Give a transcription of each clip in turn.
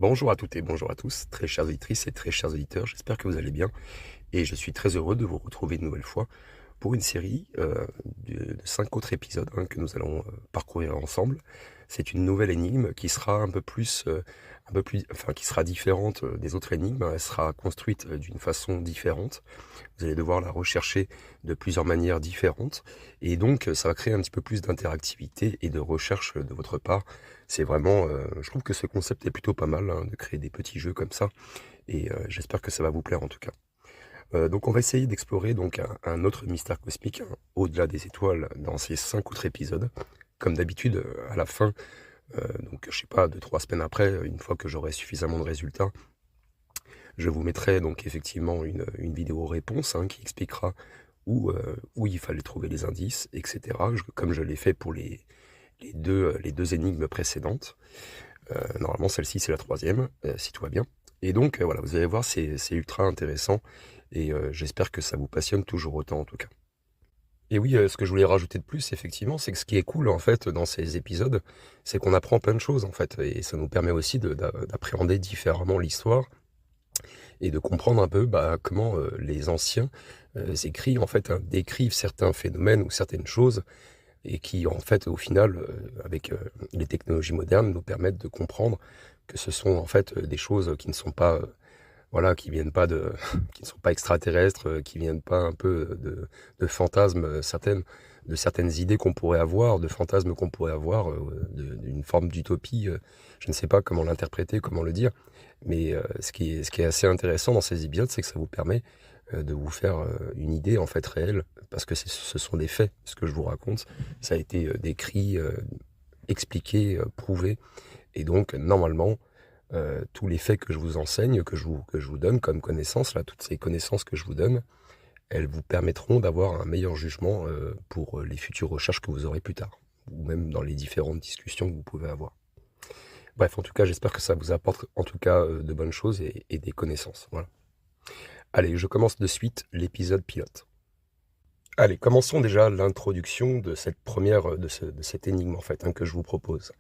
Bonjour à toutes et bonjour à tous, très chères auditrices et très chers auditeurs, j'espère que vous allez bien et je suis très heureux de vous retrouver une nouvelle fois pour une série de 5 autres épisodes que nous allons parcourir ensemble. C'est une nouvelle énigme qui sera enfin qui sera différente des autres énigmes, elle sera construite d'une façon différente. Vous allez devoir la rechercher de plusieurs manières différentes et donc ça va créer un petit peu plus d'interactivité et de recherche de votre part. C'est vraiment, je trouve que ce concept est plutôt pas mal, de créer des petits jeux comme ça et j'espère que ça va vous plaire en tout cas. Donc on va essayer d'explorer donc un autre mystère cosmique, au-delà des étoiles dans ces 5 autres épisodes. Comme d'habitude, à la fin, donc je sais pas 2-3 semaines après, une fois que j'aurai suffisamment de résultats, je vous mettrai donc effectivement une vidéo réponse, qui expliquera où il fallait trouver les indices et cetera. Comme je l'ai fait pour les deux énigmes précédentes. Normalement celle-ci c'est la troisième, si tout va bien. Et donc voilà, vous allez voir, c'est ultra intéressant et j'espère que ça vous passionne toujours autant en tout cas. Et oui, ce que je voulais rajouter de plus effectivement, c'est que ce qui est cool en fait dans ces épisodes, c'est qu'on apprend plein de choses en fait et ça nous permet aussi d'appréhender différemment l'histoire et de comprendre un peu, comment, les anciens, écrits en fait, décrivent certains phénomènes ou certaines choses et qui en fait au final, avec, les technologies modernes nous permettent de comprendre que ce sont en fait, des choses qui ne sont pas, voilà, qui viennent pas de qui ne sont pas extraterrestres, qui viennent pas un peu de fantasmes, de certaines idées qu'on pourrait avoir, de fantasmes qu'on pourrait avoir, d'une forme d'utopie, je ne sais pas comment l'interpréter, comment le dire. Mais, ce qui est assez intéressant dans ces épisodes, c'est que ça vous permet, de vous faire, une idée en fait réelle, parce que ce sont des faits, ce que je vous raconte. Ça a été, décrit, expliqué, prouvé et donc normalement, tous les faits que je vous enseigne, que je vous donne comme connaissances là, toutes ces connaissances que je vous donne, elles vous permettront d'avoir un meilleur jugement, pour, les futures recherches que vous aurez plus tard ou même dans les différentes discussions que vous pouvez avoir. Bref, en tout cas, j'espère que ça vous apporte en tout cas, de bonnes choses et des connaissances, voilà. Allez, je commence de suite l'épisode pilote. Allez, commençons déjà l'introduction de cette première, de cette énigme en fait, que je vous propose.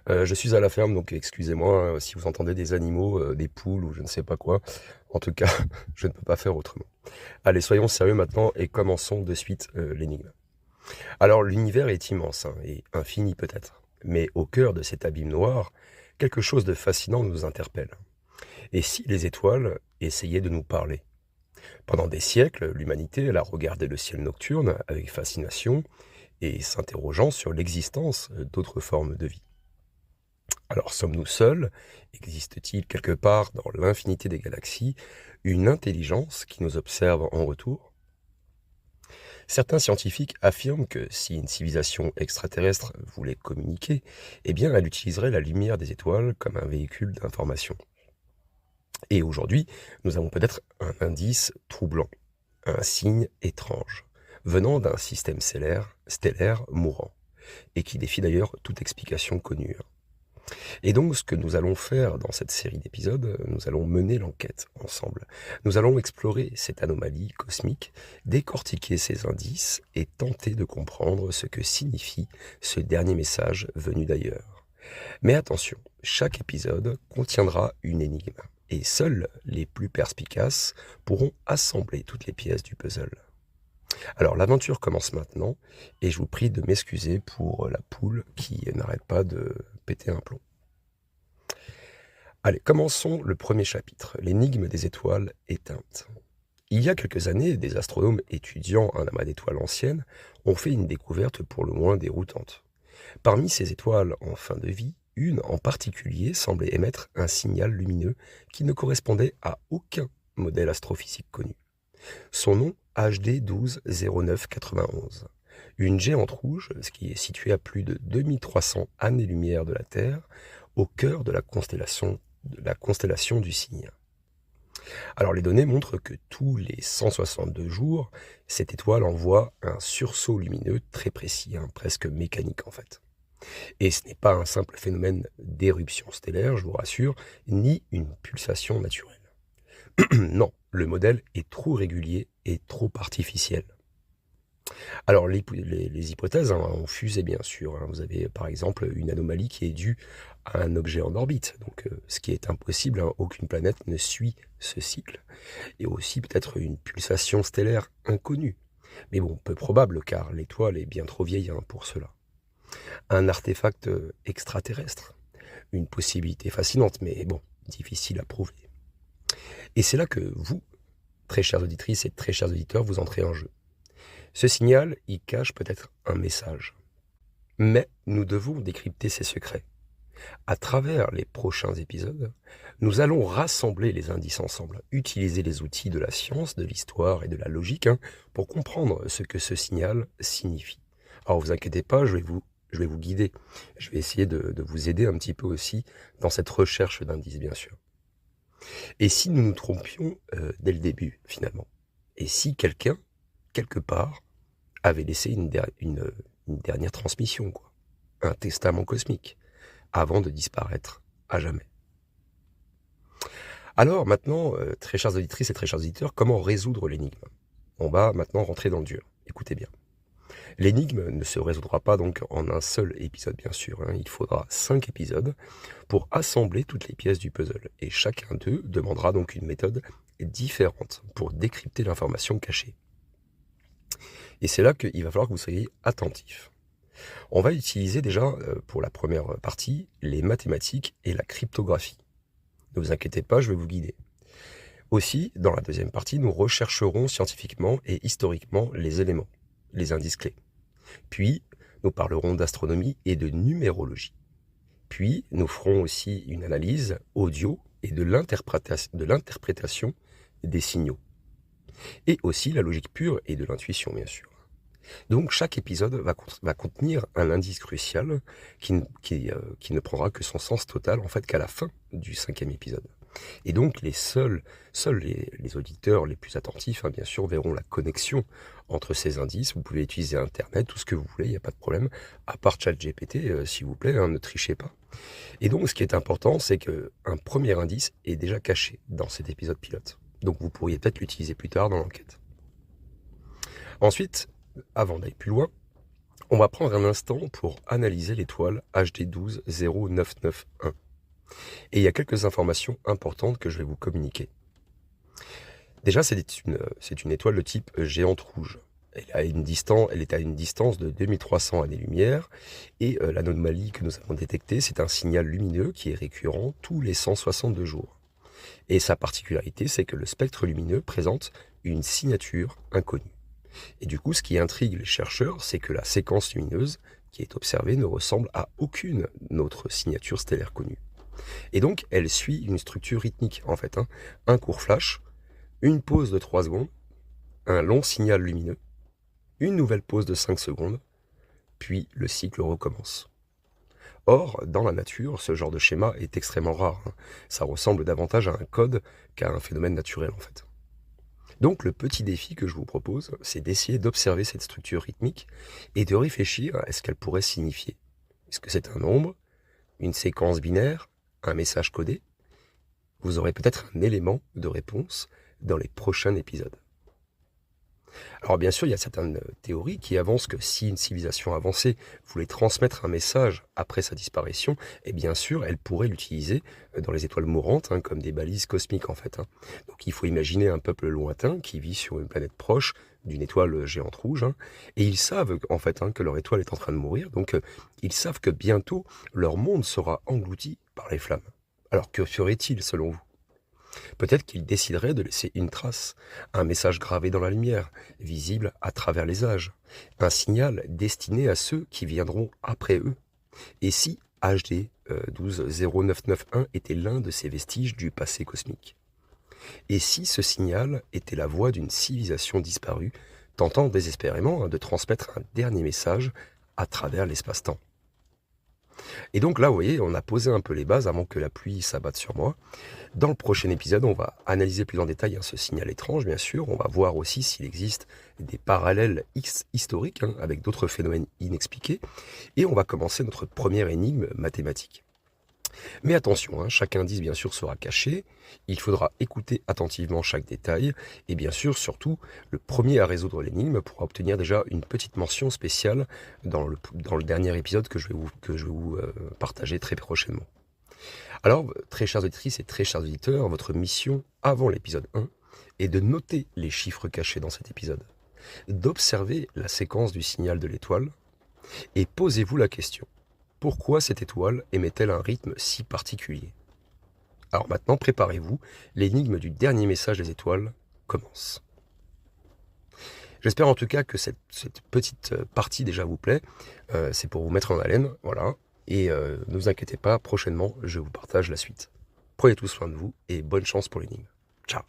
Je suis à la ferme, donc excusez-moi, si vous entendez des animaux, des poules ou je ne sais pas quoi. En tout cas, je ne peux pas faire autrement. Allez, soyons sérieux maintenant et commençons de suite, l'énigme. Alors l'univers est immense, et infini peut-être, mais au cœur de cet abîme noir, quelque chose de fascinant nous interpelle. Et si les étoiles essayaient de nous parler? Pendant des siècles, l'humanité elle a regardé le ciel nocturne avec fascination et s'interrogeant sur l'existence d'autres formes de vie. Alors sommes-nous seuls? Existe-t-il quelque part dans l'infinité des galaxies une intelligence qui nous observe en retour? Certains scientifiques affirment que si une civilisation extraterrestre voulait communiquer, eh bien elle utiliserait la lumière des étoiles comme un véhicule d'information. Et aujourd'hui, nous avons peut-être un indice troublant, un signe étrange, venant d'un système stellaire mourant, et qui défie d'ailleurs toute explication connue. Et donc, ce que nous allons faire dans cette série d'épisodes, nous allons mener l'enquête ensemble. Nous allons explorer cette anomalie cosmique, décortiquer ces indices et tenter de comprendre ce que signifie ce dernier message venu d'ailleurs. Mais attention, chaque épisode contiendra une énigme, et seuls les plus perspicaces pourront assembler toutes les pièces du puzzle. Alors l'aventure commence maintenant, et je vous prie de m'excuser pour la poule qui n'arrête pas de péter un plomb. Allez, commençons le premier chapitre, l'énigme des étoiles éteintes. Il y a quelques années, des astronomes étudiant un amas d'étoiles anciennes ont fait une découverte pour le moins déroutante. Parmi ces étoiles en fin de vie, une en particulier semblait émettre un signal lumineux qui ne correspondait à aucun modèle astrophysique connu. Son nom, HD 120991. Une géante rouge, ce qui est située à plus de 2300 années-lumière de la Terre, au cœur de la constellation du Cygne. Alors les données montrent que tous les 162 jours, cette étoile envoie un sursaut lumineux très précis, presque mécanique en fait. Et ce n'est pas un simple phénomène d'éruption stellaire, je vous rassure, ni une pulsation naturelle. Non, le modèle est trop régulier et trop artificiel. Alors les hypothèses, ont fusé bien sûr, Vous avez par exemple une anomalie qui est due à un objet en orbite, donc ce qui est impossible, aucune planète ne suit ce cycle et aussi peut-être une pulsation stellaire inconnue. Mais bon, peu probable car l'étoile est bien trop vieille, pour cela. Un artefact, extraterrestre, une possibilité fascinante mais bon, difficile à prouver. Et c'est là que vous, très chères auditrices et très chers auditeurs, vous entrez en jeu. Ce signal, il cache peut-être un message. Mais nous devons décrypter ses secrets. À travers les prochains épisodes, nous allons rassembler les indices ensemble, utiliser les outils de la science, de l'histoire et de la logique, pour comprendre ce que ce signal signifie. Alors vous inquiétez pas, je vais vous guider. Je vais essayer de vous aider un petit peu aussi dans cette recherche d'indices, bien sûr. Et si nous nous trompions dès le début, finalement? Et si quelqu'un, quelque part, avait laissé une dernière transmission, quoi, un testament cosmique, avant de disparaître à jamais. Alors maintenant, très chères auditrices et très chers auditeurs, comment résoudre l'énigme? On va maintenant rentrer dans le dur. Écoutez bien. L'énigme ne se résoudra pas donc en un seul épisode, bien sûr, Il faudra 5 épisodes pour assembler toutes les pièces du puzzle. Et chacun d'eux demandera donc une méthode différente pour décrypter l'information cachée. Et c'est là qu'il va falloir que vous soyez attentifs. On va utiliser déjà, pour la première partie, les mathématiques et la cryptographie. Ne vous inquiétez pas, je vais vous guider. Aussi, dans la deuxième partie, nous rechercherons scientifiquement et historiquement les éléments, les indices clés. Puis, nous parlerons d'astronomie et de numérologie. Puis, nous ferons aussi une analyse audio et de l'interprétation des signaux. Et aussi la logique pure et de l'intuition, bien sûr. Donc chaque épisode va contenir un indice crucial qui ne prendra que son sens total en fait qu'à la fin du 5e épisode. Et donc seuls les auditeurs les plus attentifs, bien sûr, verront la connexion entre ces indices. Vous pouvez utiliser Internet, tout ce que vous voulez, il n'y a pas de problème, à part ChatGPT, s'il vous plaît, ne trichez pas. Et donc ce qui est important, c'est qu'un premier indice est déjà caché dans cet épisode pilote. Donc vous pourriez peut-être l'utiliser plus tard dans l'enquête. Ensuite, avant d'aller plus loin, on va prendre un instant pour analyser l'étoile HD 1209991. Et il y a quelques informations importantes que je vais vous communiquer. Déjà, c'est une étoile de type géante rouge. Elle est à une distance de 2300 années-lumière et l'anomalie que nous avons détectée, c'est un signal lumineux qui est récurrent tous les 162 jours. Et sa particularité, c'est que le spectre lumineux présente une signature inconnue. Et du coup, ce qui intrigue les chercheurs, c'est que la séquence lumineuse qui est observée ne ressemble à aucune autre signature stellaire connue. Et donc, elle suit une structure rythmique, en fait. Un court flash, une pause de 3 secondes, un long signal lumineux, une nouvelle pause de 5 secondes, puis le cycle recommence. Or, dans la nature, ce genre de schéma est extrêmement rare. Ça ressemble davantage à un code qu'à un phénomène naturel, en fait. Donc le petit défi que je vous propose, c'est d'essayer d'observer cette structure rythmique et de réfléchir à ce qu'elle pourrait signifier. Est-ce que c'est un nombre, une séquence binaire, un message codé? Vous aurez peut-être un élément de réponse dans les prochains épisodes. Alors bien sûr, il y a certaines théories qui avancent que si une civilisation avancée voulait transmettre un message après sa disparition, et bien sûr, elle pourrait l'utiliser dans les étoiles mourantes, comme des balises cosmiques en fait. Donc il faut imaginer un peuple lointain qui vit sur une planète proche d'une étoile géante rouge, et ils savent en fait que leur étoile est en train de mourir, donc ils savent que bientôt leur monde sera englouti par les flammes. Alors que ferait-il selon vous? Peut-être qu'ils décideraient de laisser une trace, un message gravé dans la lumière, visible à travers les âges, un signal destiné à ceux qui viendront après eux. Et si HD 120991 était l'un de ces vestiges du passé cosmique? Et si ce signal était la voix d'une civilisation disparue, tentant désespérément de transmettre un dernier message à travers l'espace-temps? Et donc là, vous voyez, on a posé un peu les bases avant que la pluie s'abatte sur moi. Dans le prochain épisode, on va analyser plus en détail ce signal étrange, bien sûr. On va voir aussi s'il existe des parallèles historiques avec d'autres phénomènes inexpliqués. Et on va commencer notre première énigme mathématique. Mais attention, hein, chaque indice bien sûr sera caché, il faudra écouter attentivement chaque détail, et bien sûr surtout, le premier à résoudre l'énigme pourra obtenir déjà une petite mention spéciale dans le dernier épisode que je vais vous partager très prochainement. Alors, très chères auditrices et très chers auditeurs, votre mission avant l'épisode 1 est de noter les chiffres cachés dans cet épisode, d'observer la séquence du signal de l'étoile, et posez-vous la question. Pourquoi cette étoile émet-elle un rythme si particulier? Alors maintenant, préparez-vous, l'énigme du dernier message des étoiles commence. J'espère en tout cas que cette petite partie déjà vous plaît. C'est pour vous mettre en haleine, voilà. Et ne vous inquiétez pas, prochainement, je vous partage la suite. Prenez tout soin de vous et bonne chance pour l'énigme. Ciao!